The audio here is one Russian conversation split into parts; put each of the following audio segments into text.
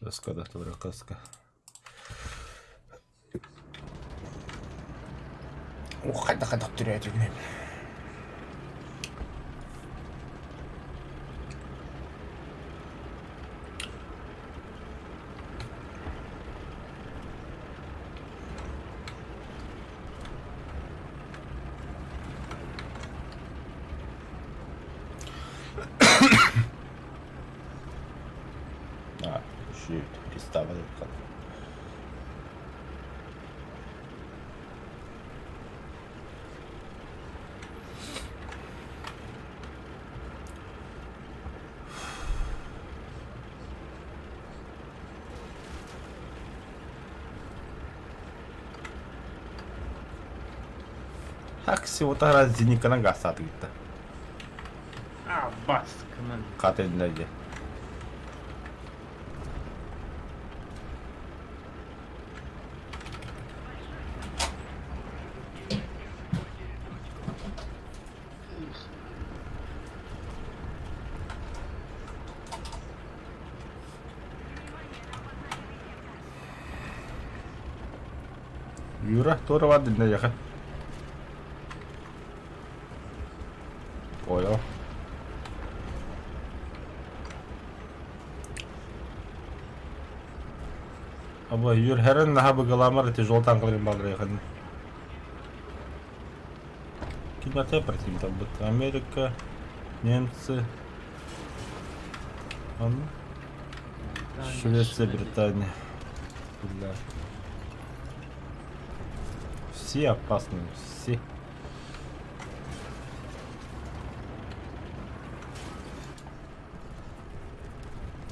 Kaska da dobra kaska. Қайда түреді не? А, еще приставили. всего-то раз зеникана гасады gitti. Baskının. Kat edildi. Yürü, doğru var dinle yakın. Понял. Абы юр херен наха быгаламар тяжело танкаларым балдыр яхын. Кимате против там будет Америка, немцы, Швеция, Британия. Бля. Все опасные, все.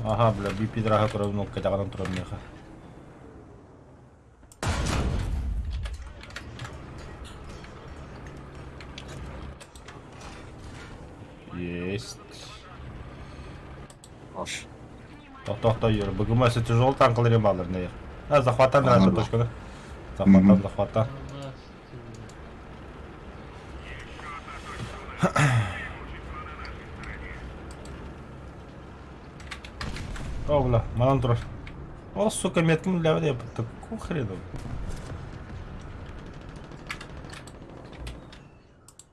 Ага, бля, би пидраха кровнул, катагадан турмеха. Есть. Аш. Тоқта йөр. Бөгімесі тяжелый танкаларым балдыр не. Захватан нравится точка, да? Захватан. О, бля, манан тұрар. О, сука, меткім ләві де бұтты. Ку хрену.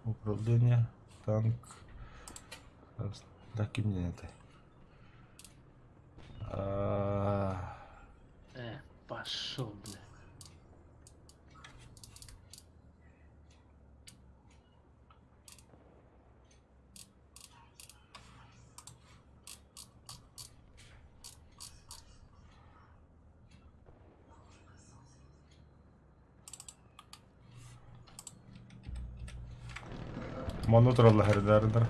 Управление, танк. Да, кем мне это? Пошел, бля. Монутор Allah herdarıdır.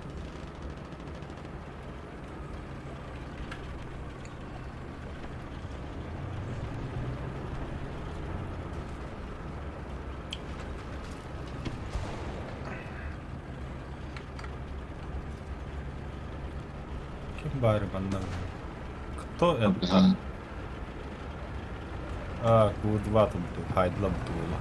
Kim bari benden? Кто это? А, Q2 тут хайдла было.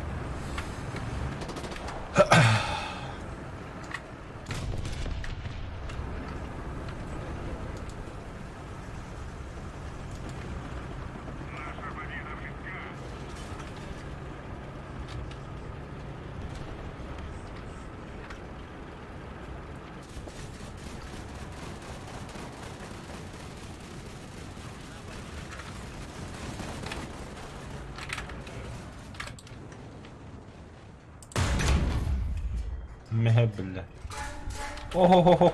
Мехбилля. Ого-го-го.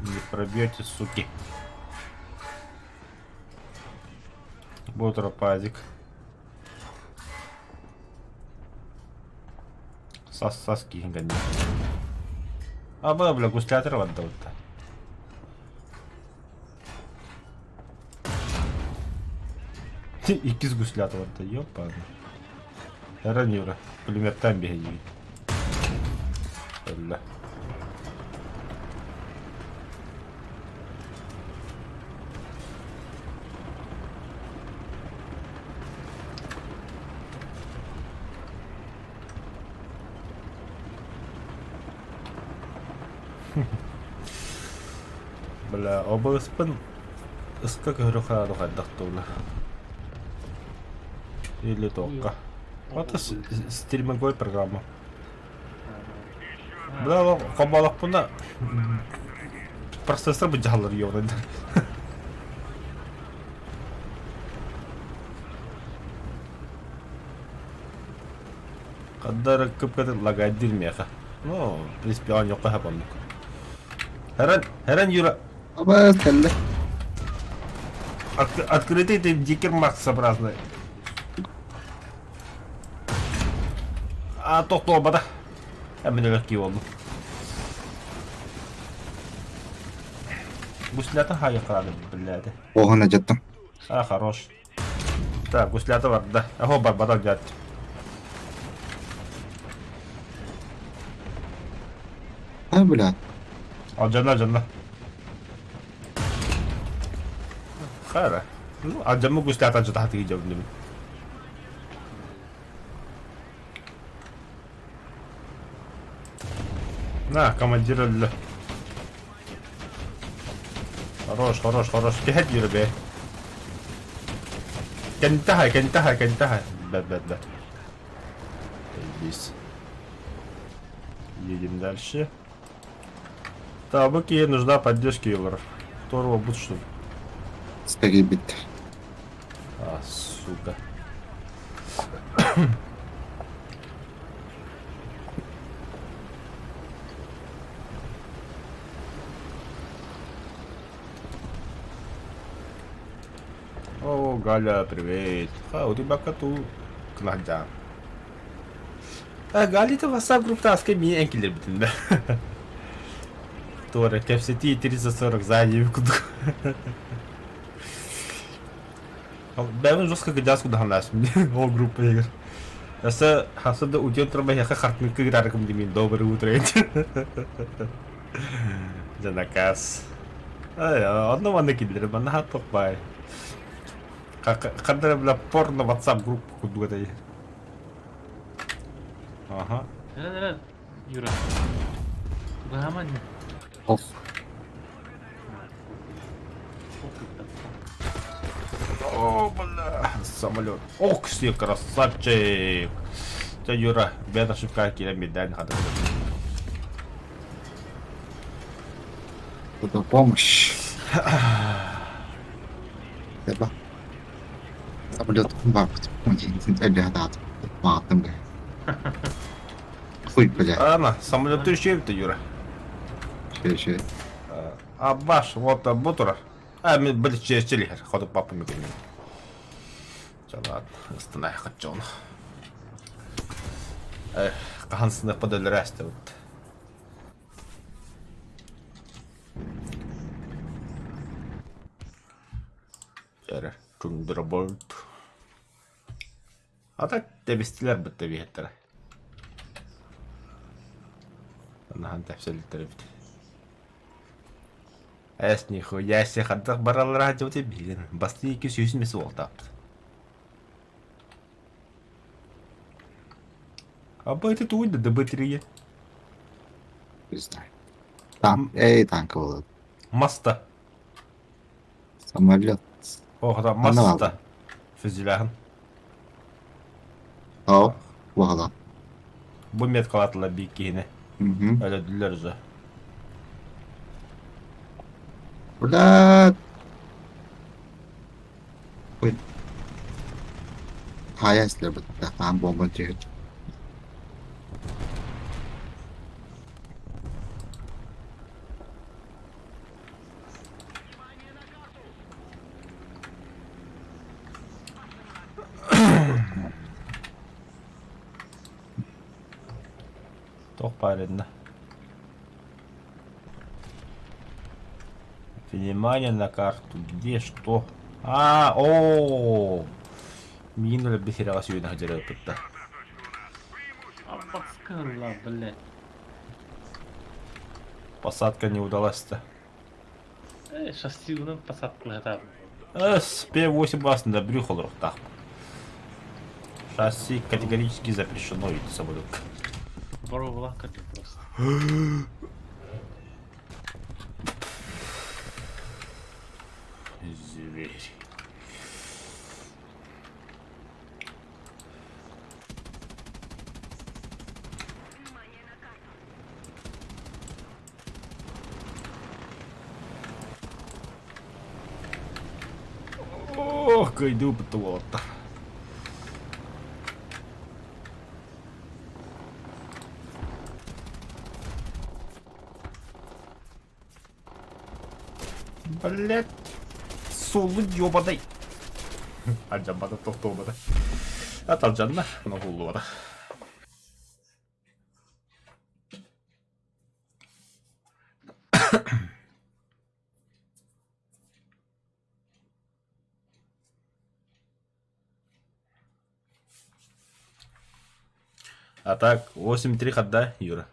Не пробьете, суки. Ботропазик. Соски гони. А бля, гуслятор отдал-то. İkiz guslatı vardı, yok bana. Herhangi bir pulvetten bir hediye. Öyle. Бля, обыспын ыска көрөха дохайдактуулар. Или тоққа. Это стримовой программа. Бля, қобалақ бұна процессор бұл жағалар еуірді. Қаддар көп кәді лагайд дирмеға. Ну, в принципе, он yok hep onluk. Herен yürü. Ama kelle. Открытый ты дикер максообразный. А тоқты olmadı. Hemen öyle iyi oldu. Гуслята хая қырады біледі. Оған жаттым. А, хорош. Так, гуслята бар, да. Ахо, бар, бадан жат. Ha блядь. Al canla. Хара. Ну, а джаму гуслята же тахты идем в ним. На, командир öldü. Хорош. Gel yürü be. Кентахай. Бэт. Здесь. Едем дальше. Табуки нужна поддержка евро. Второго будет что? Спаги bitti. А, сука. О, Галя, привет. У тебя коту кнадя. Галя, ты в WhatsApp группа с кем я энкелер битин, да? Тора, кепсети 340 за евкуду. Ben жестко гидас куда ханасым. Ол группа егер. Аса хасада удел траба яха хартны кыграрыкым демин. Доброе утро. За наказ. Одного накидер, бана хаток бай. Когда бля порно WhatsApp группу куда-то. Ага. Nerede? Yürü. Bu hemen mi? Of. О, бля, самолет. Ох, все, красавчик. Тебя, Юра, без ошибка медаль надо. Это помощь.Eba. Samolot bakt. Eller maten blir. Хуй, бля. Ана, самолет еще Юра. Şey. А баш, вот бутура. А, мы были через телехер, ходу папа мне говорит. Все, ладно, останови хочу. Кахансына подали ресты вот. Жаре, Тундерболт. А так дебистилер бітті вейттері. Нахан тәпсіліктері бітті. Әс нихуя сехаддық баралар радиоте білген. Басты 200 месі ол тапты. А бы это туйда до батареи. Не знаю. Там, танк был. Маста. Самолет. Ох, да, Ана маста. алды. Фюзеляғын. О, вала. Бұл мет қалатылар бейкейіне. Әлі дүлер жа. Блядь. Ой. Hayesler bitti. Ben bombacı. Тох парень. Внимание на карту. Где что? Минуля бисерала сегодня ходила пытта. Аббаскарла, блядь. Посадка не удалась-то. Шасси унун посадкалар таб. П8 басында брюхо лұрықтақ. Шасси категорически запрещено идти самолет. Боровала как просто. Зверь. Ох, иду потолота. Блять, сулы ёбадай. Аджамбада тоқтолмады. Аталжанна, мына хуллубада. А так, 8-3 хода, Юра.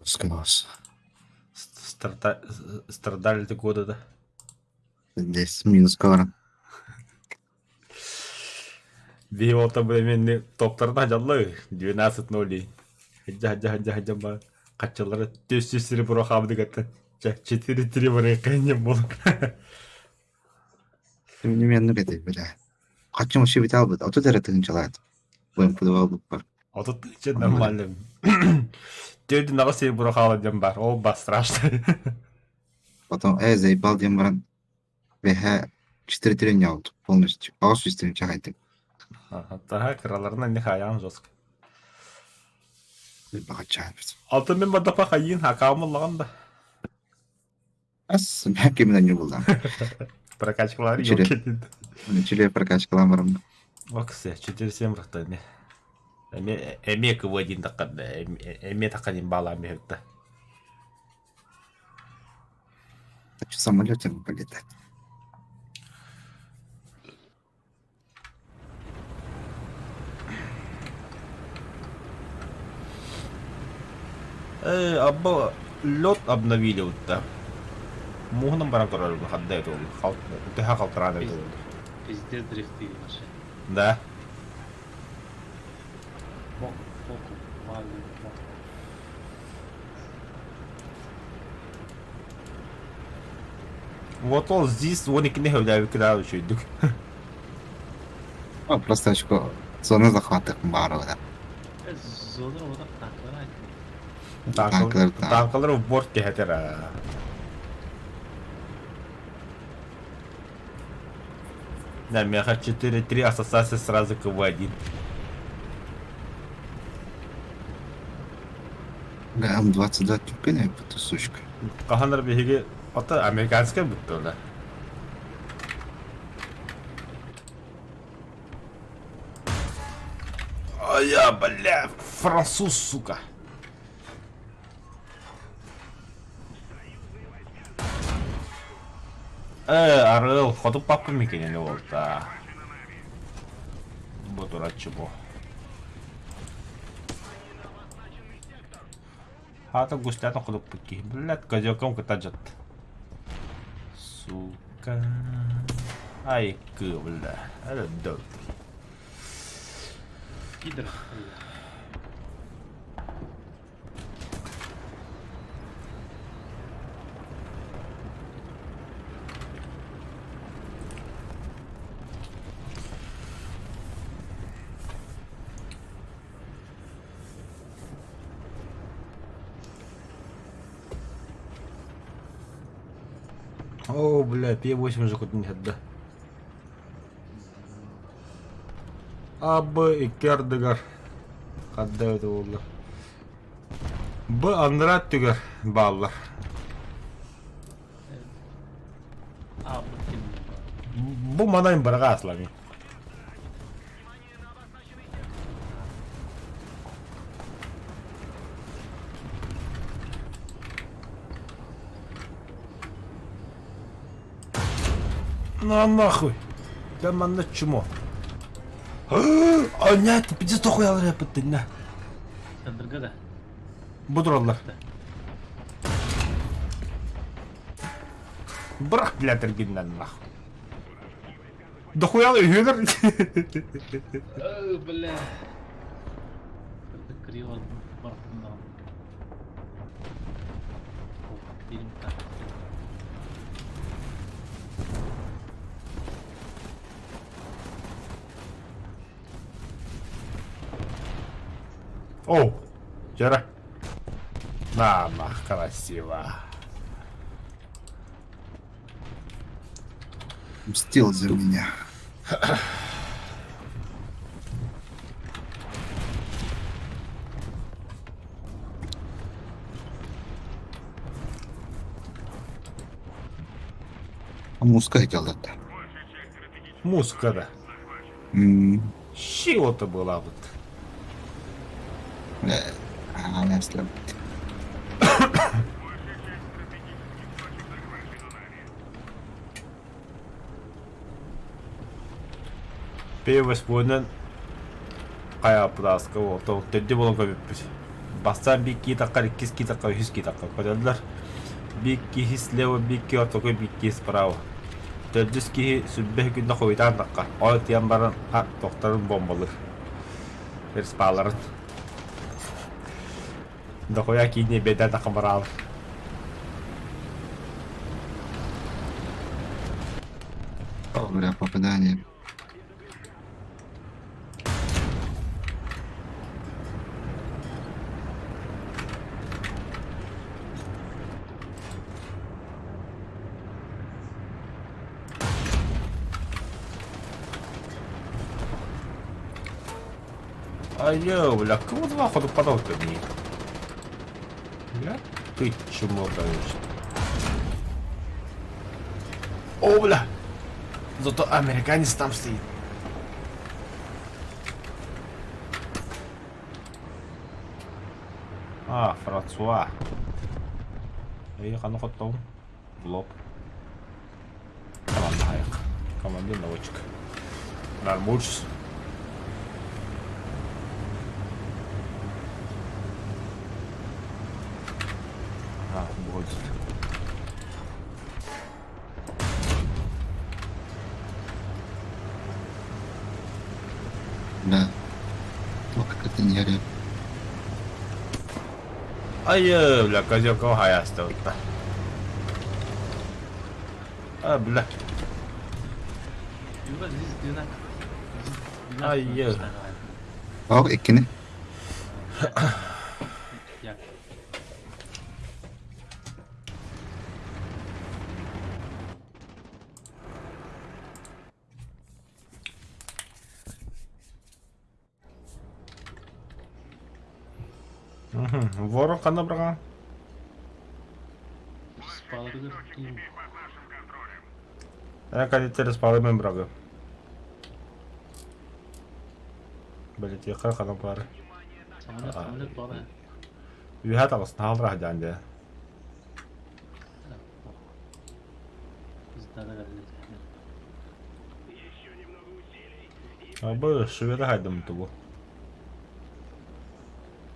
Сквозь. Страдали ты года-то. Здесь минус кавара. Бейволта бременни топтарда жаллы 12-0. Хаджа ба. Качалары төс-төсірі бұра қабды кәтті. 4-3 бұры қайнем бол. Тем не менее, это, бля. Хочу вообще витал бы, а тут это не желает. Будем подавал бы пар. А тут че нормально. Тёді нағы сей бұра қалы дем бар. Ол ба страшно. Потом, заебал дембран. ВХ 4-3 не аут. Полностью. А у системы чагайте. Тага краларына не хаян жостко. Бахачаемся. Алтын мен бадапа қайын хақауымы лағанда. Ас, мен кемінен не болды. Прокачкалары Чили. yok edildi. Чили прокачкалам барым. Оксы, 4-7 рықты не. Эме кв1 таққанда, эме таққанин бала мехікті. Хочу самолетом полетать. Абба лед обновили вот так. Можно баран король выхода это вот. Ты хакал траны это вот. Пиздец дрифты наши. Да. Бок, боку, мали, бок. Вот он здесь, он и книга в кидал еще идут. А, просто очко. Зона захвата бару, да. Зона ода танкlar айтты. Танкалар в борт кехетера. Да, меха 4-3 ассоциация сразу КВ1. Да, М22 тюпиная, эта сучка. Каханар беги, это американская будто, да? А я, бля, француз, сука. Арыл, ходу папа микене не вот, да. Буду рад чего. Хата густят на ходу пуки. Блядь, козёком катаджат. Сука. Ай, бля. Это дот. Пидор. О, бля, П8 уже хоть не отда. Абы икердигар. Кадда это oldu. Б андырат түгер баллар. А, бутин. Бу манайын барға аслами. На нахуй. Да манна чмо. А нет, ты пиздец тохуй алыр япыттын на. Сандырга да. Будураллар. Брақ біләтіргеннен нахуй. Дохуялы үйелер. Бля. Кырды криво бартындан. Фильм так. О, Жара. Мама, красиво. Мстил за меня. А музыка хотел-то. Музыка, да. Чего-то была вот. Если... Первый буйнан каяпыдаска болду. Төдде болон көбүппүз. Бастан бикки такка, иккиски такка, үхүски такка көдөлдөр. Бикки хислево, бикки ортокой, бикки справа. Төддүски сүббе күндө койдан такка. Ой тиян барын доктарын бомбалыр. Перспаларын. Дохоя кине бедан такка баралыр. О, бля, попадание. Айо, бля, кому два ходу подал-то мне? Бля, ты чмо, конечно. О, бля! Зато американец там стоит. А, Франсуа. Эй, хану хоттон. Лоб. Команда хаяк. Командир наводчик. Нормульс. А, будет. Да. Только это не орёт. Айо, бля, козёков хаяста вот так. А, бля. Юга здесь дина. Айо. О, иккини. Я. Ворон қана бірған. Спалырды кийим. Кадеттері спалымен бірағы. Білет еқір қана бары. Самолет бара. Үйәт ағысын алдырақ жәнде. Издада гадилет. Абы шведы хайдым тұбу.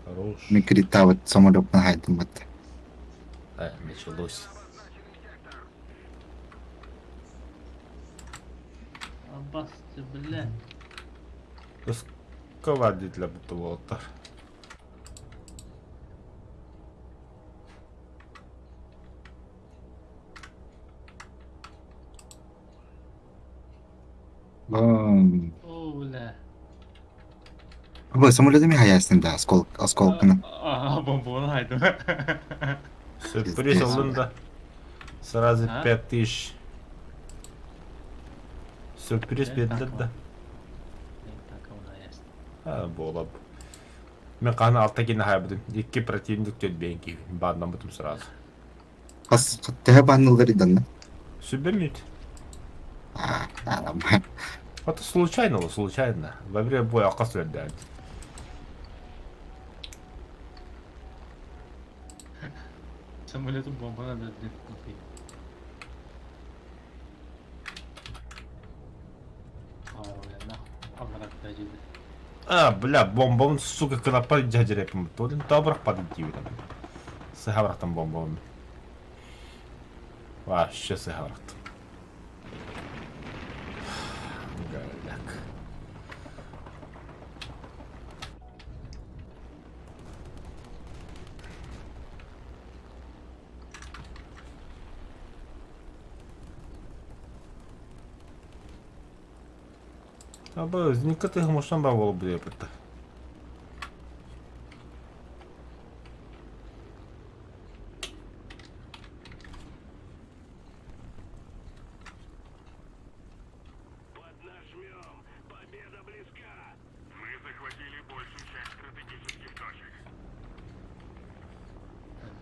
Хорош. Микрита вот самолет на хайдем вот. Началось. Аббас, ты, бля. Кавади для бутылоттар. О, бля. Вы самолетами хаясың да, осколканы. Бомбоны хайдым. Сюрприз алынды. Сразу А? 5000. Сюрприз берілді да. Болып. Мен қаны алта кені хайбыдым. Екі противник төлбейін кейбі. Бадынан бұтым сразу. Теhe баннылар идан да? Сүбемейді. Нормально. Это случайно, случайно. Во время боя ақас өрді. Самолетом бомбана да. А, бля, бомбон, сука, кынаппа жажыреппін. Толин табырақ падын кейбі. Сыхабырақтан бомбон. Вообще сыхабырақтан. Галяк. Абы, зникаты ғымыштан ба болып бұлай бітті.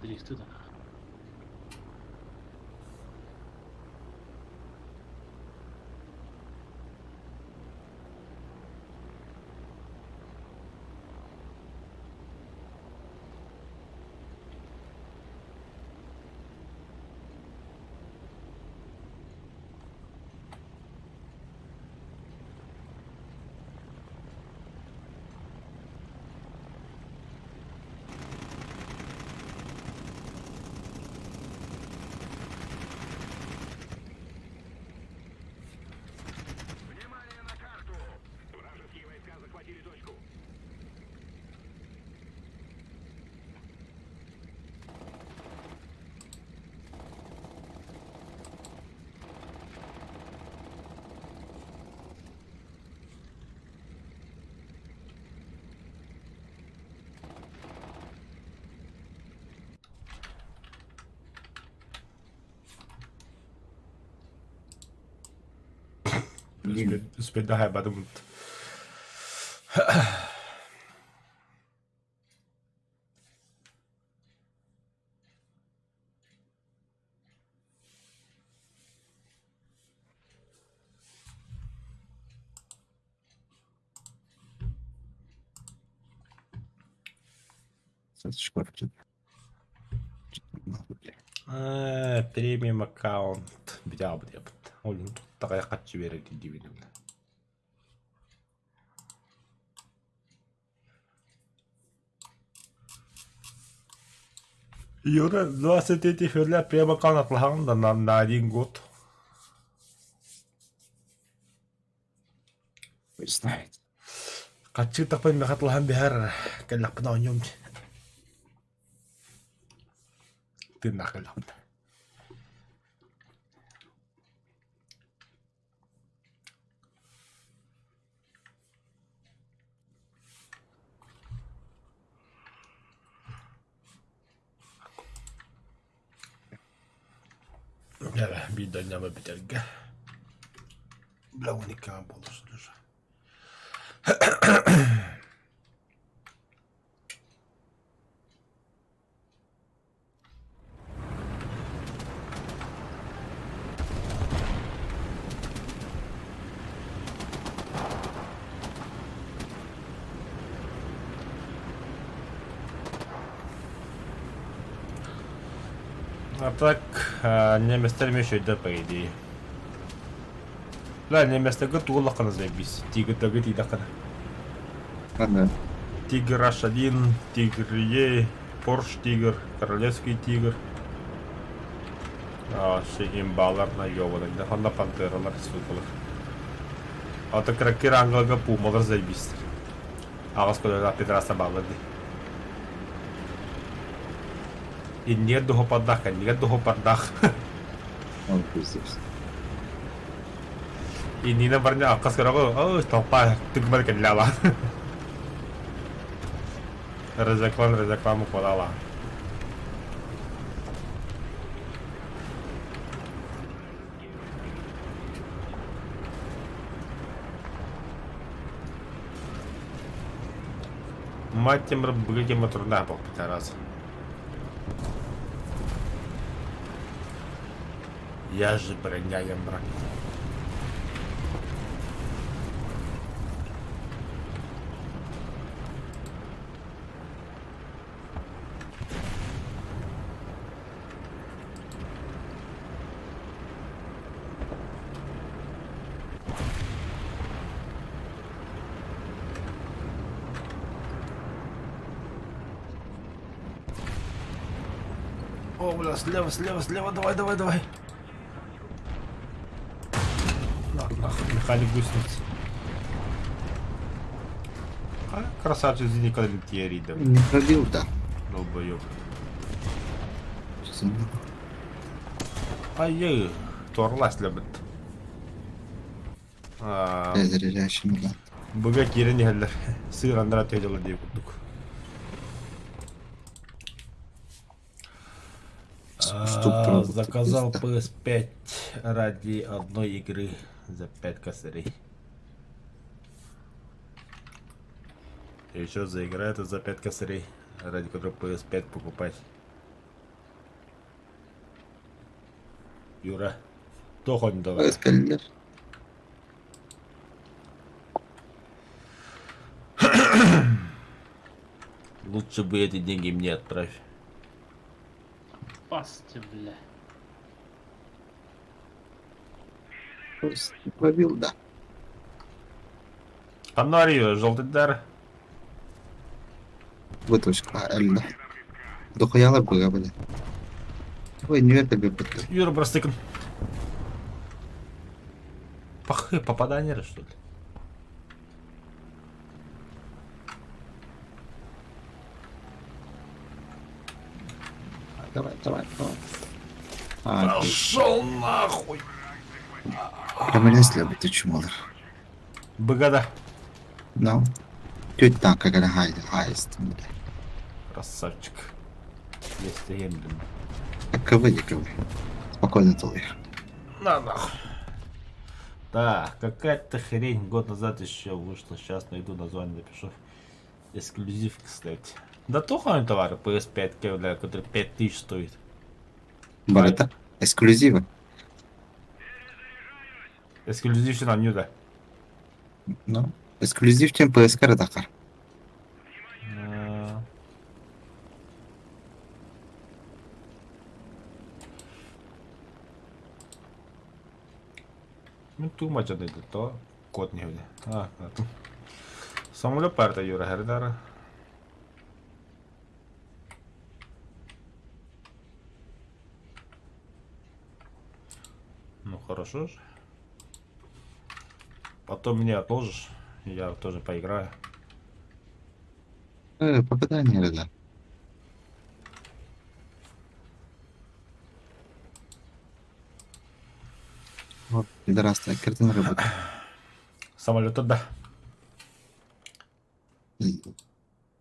Дрифты, да. Uspět hajbat mut. Сейчас шкафчик. Премиум аккаунт битаабыт ябыт. Олин туттагай катчы берет дибиним. Юра 23 февраля премиум аккаунт атлахаганда на 1 год. Вы знаете. Катчы такпай мехатлахан бихар каллахпына оньом. Ты нахалахпына. Ja, bidden jag med betelge. Blaunika bollustussa. А так, неместер еще да по идее. Ла, неместер готовлакана заебись. Тигр дагати дакана. Ладно. Тигр H1, Тигр Е, Порш Тигр, Королевский Тигр. Şey imbalarına yolladı. Defanda panteralar sütülür. Ata krakiranga pumalar zaybist. Ağız koyuyorlar pedrasa bağladı. Нет духу поддаха, нет духу поддах. Он пиздец. И Нина барня акас карагы, толпа тыгмар келляла. Рекламу подала. Мать тем рыбгим трудна был раз. Я же броняем брак. О, бля, слева, давай. Механик гусениц. Красавчик никогда не тиаридом. Не пробил, да. Долбоёб. Честно. Ай-яй, торлас лебет. Заряжающий мила. Быга кирени хәлләр. Сыр андыра тәҗәләр дип куттык. Заказал PS5 ради одной игры за 5 косарей. И еще за игра это за 5 косарей, ради которой PS5 покупать. Юра. Тохон давай. Поезд geldiler. Лучше бы эти деньги мне отправь. Басты, бля. Поезд пробил, да. Фонарью, желтый дар. Выточка, эльда. Дохуяла быга, бля. Ой, не это бепетер. Юра, простыкан. Пахы, попадание, что ли? Давай, давай, давай. А, Пошел нахуй. прямо лезли, ты чумалар. Богада. Ну. Чуть так, как это хайст, бля. Красавчик. Если я, блин. Как КВ, Спокойно, толы. На нахуй. Да, какая-то хрень год назад еще вышла. Сейчас найду название, напишу. Эксклюзив, кстати. Да туханый товар PS5, бля, который 5000 стоит. Барата. Эксклюзивы. Эксклюзив на нюда. Ну. Эксклюзив, чем PSK Радахар. Ну, тумача dedi, то код не видит. Самолет парта Юра Хердара. Ну хорошо же. Потом меня отложишь, я тоже поиграю. Попадание, да. Вот, пидорастая картина работает. Самолет да.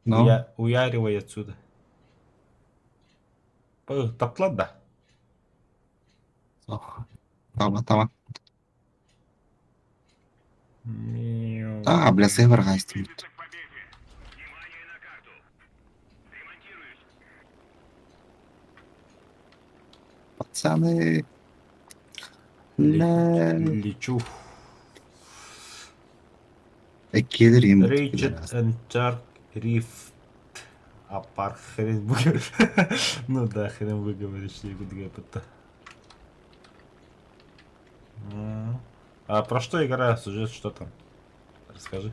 Ну, Я уяривай отсюда. Таплат да. Тама. Мяу. А, бля, сейвер гастит. Пацаны. Лечу. Киллер им. Рейчет Энчар Рифт. Апар хрен выговоришь. Ну да, хрен выговоришь, я буду говорить. А про что игра? Сюжет, что там? Расскажи.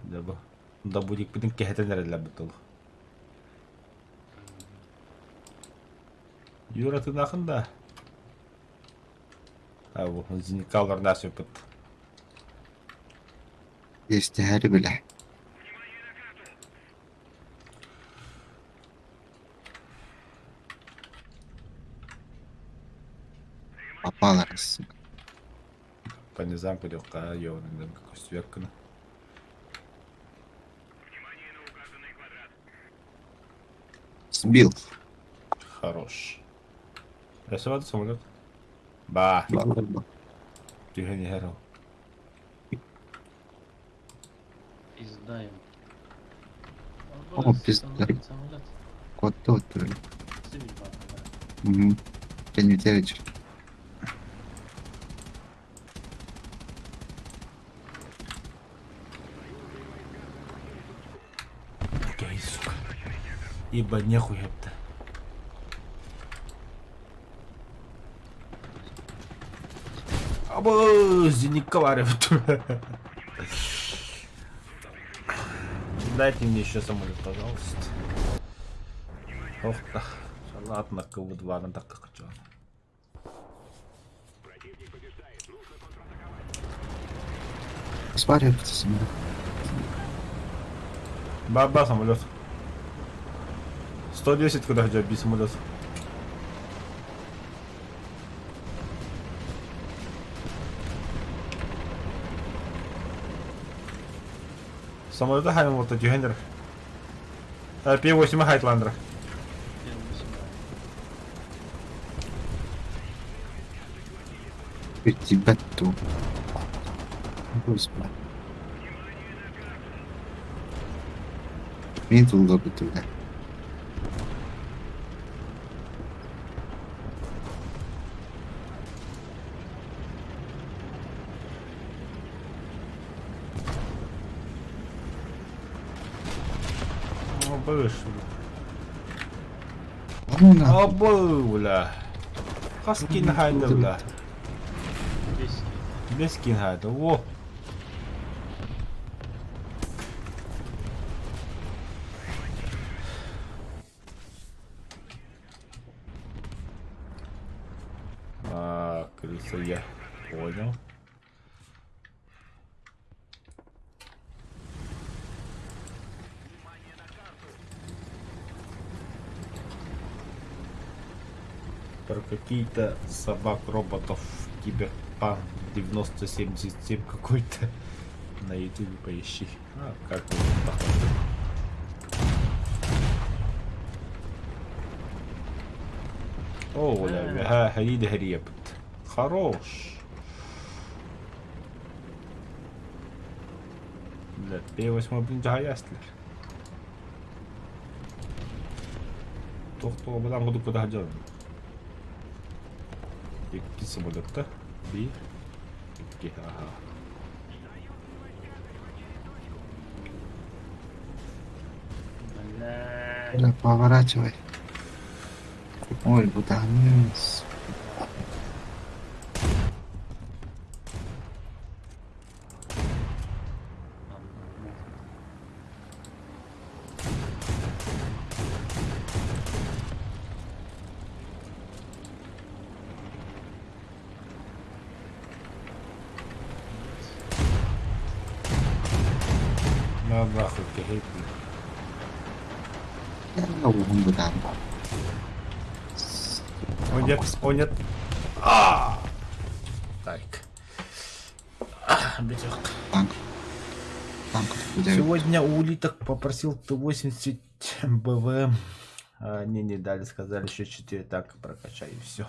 Да будет потом кехетенер для бутыл. Юра, ты нахрен да? А вот, зеникалар нас опыт. Есть Гарри, бля. Попала раз. По низам ходил, ёвный, какой сверкан. Сбил. Хорош. Я сегодня самолет. Ба, Ба-ба-ба. ты не герой. Пиздаем. О, пиздарь. Самолет. Кот тот, бля. Сыви, бабка. Угу. Кенвитевич. Окей, сука. Ибо нехуй это. Або, зеникаларев. Дайте мне еще самолет, пожалуйста. Ох, да. Ладно, КВ-2, надо как хочу. Сваривается самолет. Баба, самолет. 110 куда хотя бы самолет. Самолеты хайм вот эти гендер. P8 Хайтландер. Тебя ту. Господи. Мне тут лобби туда. Пыш. Ну нахуй. Обы, бля. Хаскин хайда, бля. Здесь Без скин хайда. Во. Крыса, я понял. Про какие-то собак-роботов Киберпанк 9077 какой-то на ютубе поищи. Как вы похоже. О, ля, Харид Гребт. Хорош. Бля, P8 блин жаяслар. Тоқтоо бұдан құдық құда жауын. Еккесі бұдықта. Bir. İki. Aha. бля. Бля, поворачивай. Ой, бутанец. На нахуй кегейт. Он бутан. О нет, о нет. Так. Битёк. Танк. Танк. Сегодня у улиток попросил Т-80 БВМ. Они не дали, сказали еще 4 танка прокачай и все.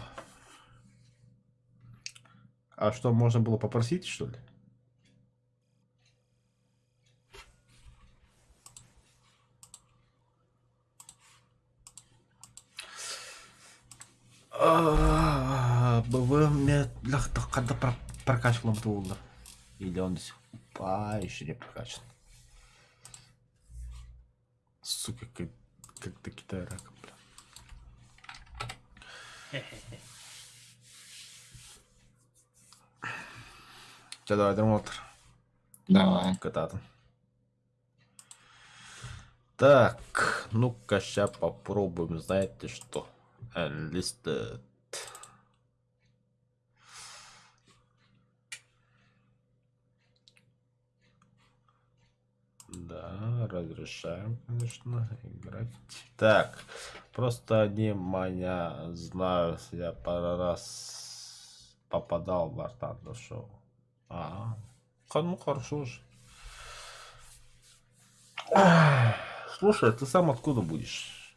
А что, можно было попросить, что ли? БВМ когда прокачивал Антула? Или он до сих пор еще не прокачан? Сука, как до Китая рака, бля. Сейчас давай термотор. Давай. Кататом. Так, ну-ка, сейчас попробуем, знаете что? Enlisted. Да, разрешаем, конечно, играть. Так, просто они меня знают, я пару раз попадал в Артандо шоу. Ну хорошо же. Слушай, ты сам откуда будешь?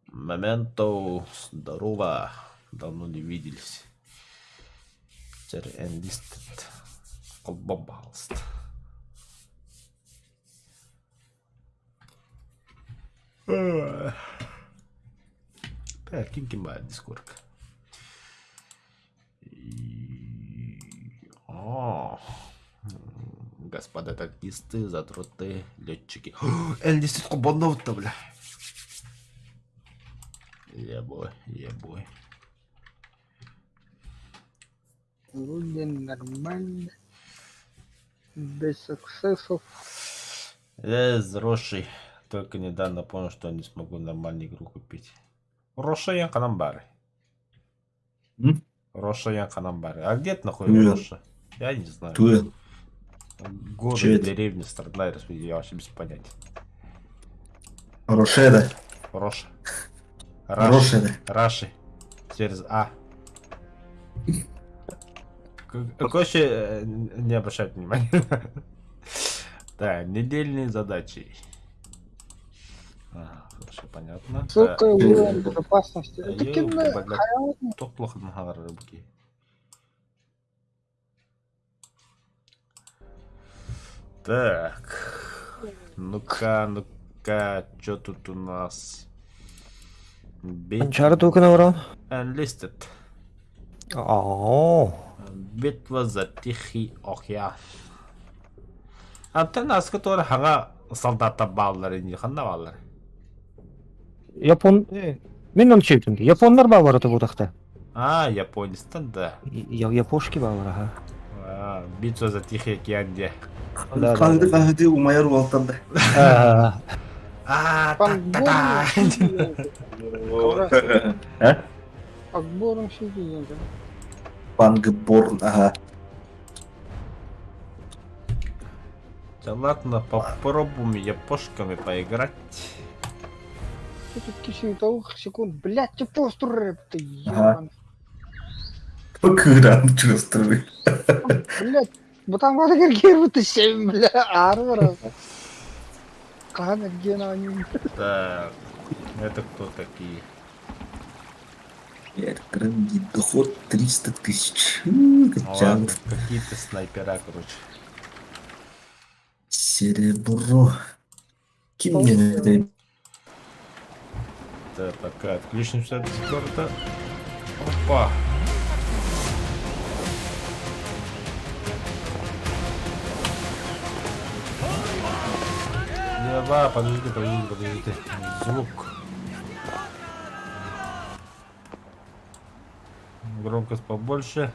Моменто, здорово, давно не виделись. Enlisted. Колбабалст. Так, кинкимает дискорд. Господа танкисты, затроты, летчики. Enlisted кубанов-то, бля. Ебой. Вроде нормально. Без суксессов. Роши. Только недавно понял, что не смогу нормальную игру купить. Роша Канамбары. Роша Канамбары. А где это находится Роша? Я не знаю. Город, деревня, страна, я вообще без понятия. Рошеда. Роша. Рошеда. Раши. Через А. Короче, не обращать внимания. Да, недельные задачи. Хорошо, понятно. Сука, уровень безопасности. Это Ё, кем блядь, хаятный. Кто плохо на рыбки? Так. Ну-ка, что тут у нас? Uncharted только набрал? Enlisted. О, Битва за Тихий океан. Антенна, с которой хага солдата баллар инде кандай баллар? Япон мен onu çektim ki. Japonlar bağ var orada bu takta. А, Японистан, да. Япошки bağ var ha. Битва за Тихий океан где? Да, Kaldı kahvede umayar oltanda. Та-та-та. Акбором сидит. Пангборн, ага. Да ладно, попробуем япошками поиграть. Что тут кисень-то секунд, блядь, ты просто рэп ты, Ага. ебаный. Bakıran çöstürü. Блядь, бутан var гергер 7, бля, арвара. Кана, где на нем? Так, это кто такие? Кредит, доход 300 тысяч. Ладно, какие-то снайпера, короче. Серебро. Кем мне это? Да, пока отключимся от дискорда. Опа! Давай, подожди. Звук. Громкость побольше.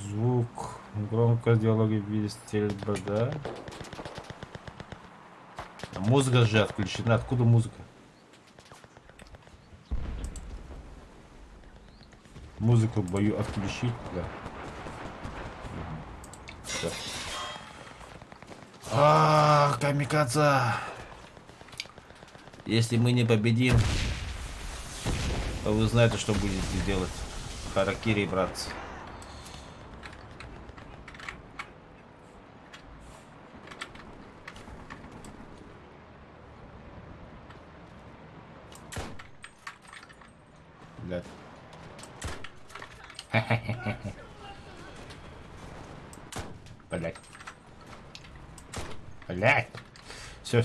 Звук. Громкость диалоги в виде стрельбы, да? А музыка же отключена. Откуда музыка? Музыку в бою отключить, да. Всё. Камикадзе. Если мы не победим, то вы знаете, что будете делать. Харакири, братцы. Блядь. Блядь. Блядь. Все.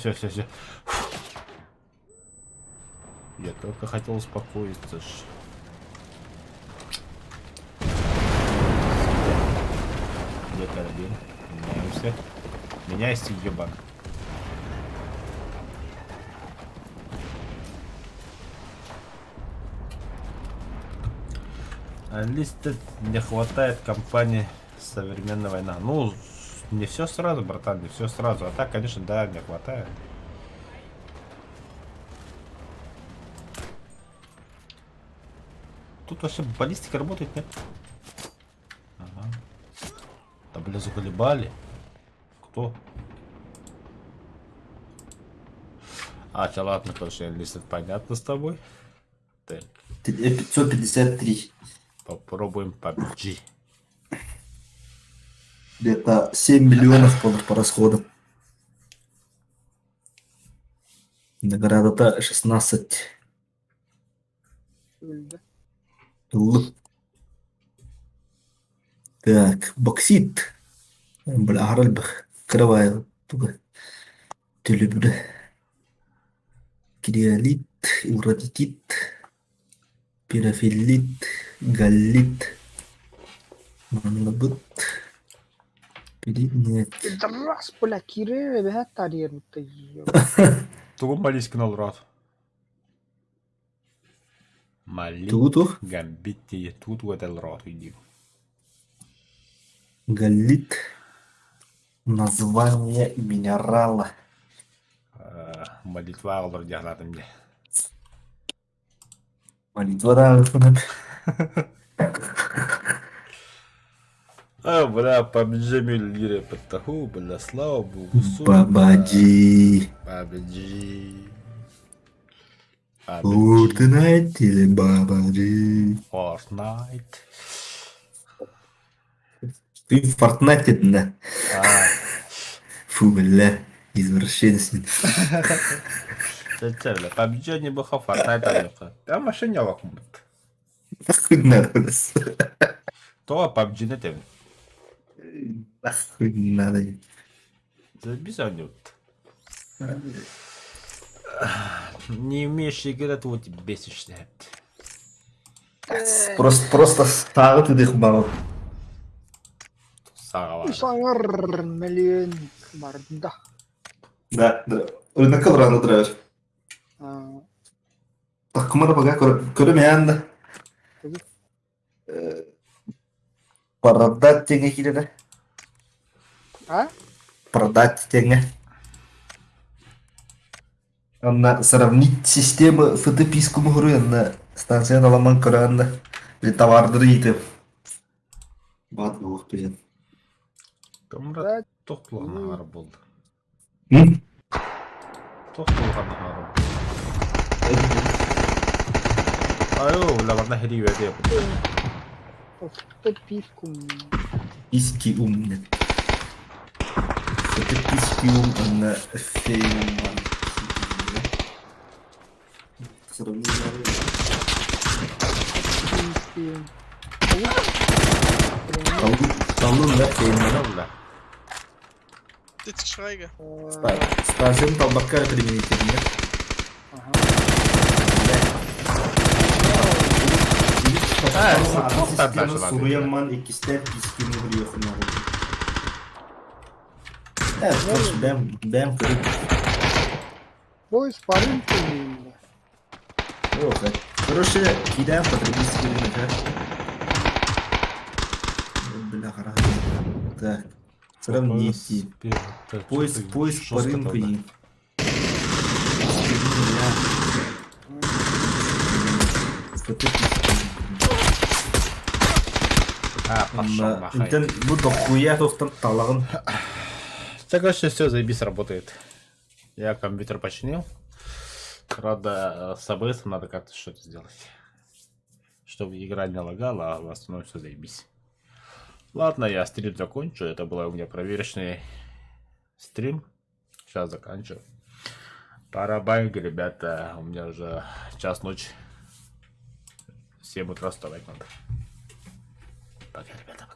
Я только хотел успокоиться. Где карабин? Меняемся. Меняйся, ебан. Листит не хватает компании современная война. Ну, не все сразу, братан, не все сразу. А так, конечно, да, не хватает. Тут вообще баллистика работает, нет? Ага. Да, бля, заколебали. Кто? Ладно, короче, листит понятно с тобой. Так, 553. попробуем PUBG. Где-то 7 миллионов по расходам. Награда-то 16. Так, боксит. Бля, Аральбах. Кровая. Телебюре. Криолит, уратитит, пирофилит, галлит, манлабут, передняк. Раз, бля, кире, бля, тарьер ты, ебаный. Тугу молись канал рад. Молись. Туту, Гамбити, тут в этот рот иди. галлит, название минерала. Молитва алыр жағладым де. Молитва. Бля, PUBG миллире подтаху, бля, слава богу. Бабаджи. PUBG. Fortnite или Бабаджи? Fortnite. Ты в Fortnite, да? Фу, бля, извращенец. Бля, PUBG не баха, Fortnite алыха. Я машине алакмыт. Нахуй надо нас. То PUBG не тем. Нахуй надо. Да безонют. Не умеешь играть, вот и бесишься. Просто сағыт үдек бау. Сағалар. Саңыр, миллионник. Бардында. Да, рынок рано драйвер. Так, кумара пока көрөмән да. Продать теңе киледі. А? Продать теңе. Анна сравнить систему фотопискому говорю, на станция наламан көрәнді. Или товарды етіп. Бат бұлық бізен. Камрат тоқтылған ағар болды. Хм? Тоқтылған ағар болды. Айо, лаварна хери верде. Фотопискум. Иски умный. Фотописки умный фейман. Сравнение. Kaldım da feymanı. Валла. Dit schrijven. Станцияны талбаққа применительно. Суруянман ikisi piskini vuruyor falan. Evet, ben kırık. Бой с парень. Yok, короче, кидаем потребительский рынок. Бля, хорошо. Так, сравните. Поиск по рынку и... Пошел нахуй. Интен bu дохуя тостан талагын. Так, короче, все, заебись работает. Я компьютер починил. Правда, с АБС надо как-то что-то сделать. Чтобы игра не лагала, а в основном все заебись. Ладно, я стрим закончу. Это был у меня проверочный стрим. Сейчас заканчиваю. Пора баньки, ребята. У меня уже час ночи. В 7 утра вставать надо. Пока, ребята.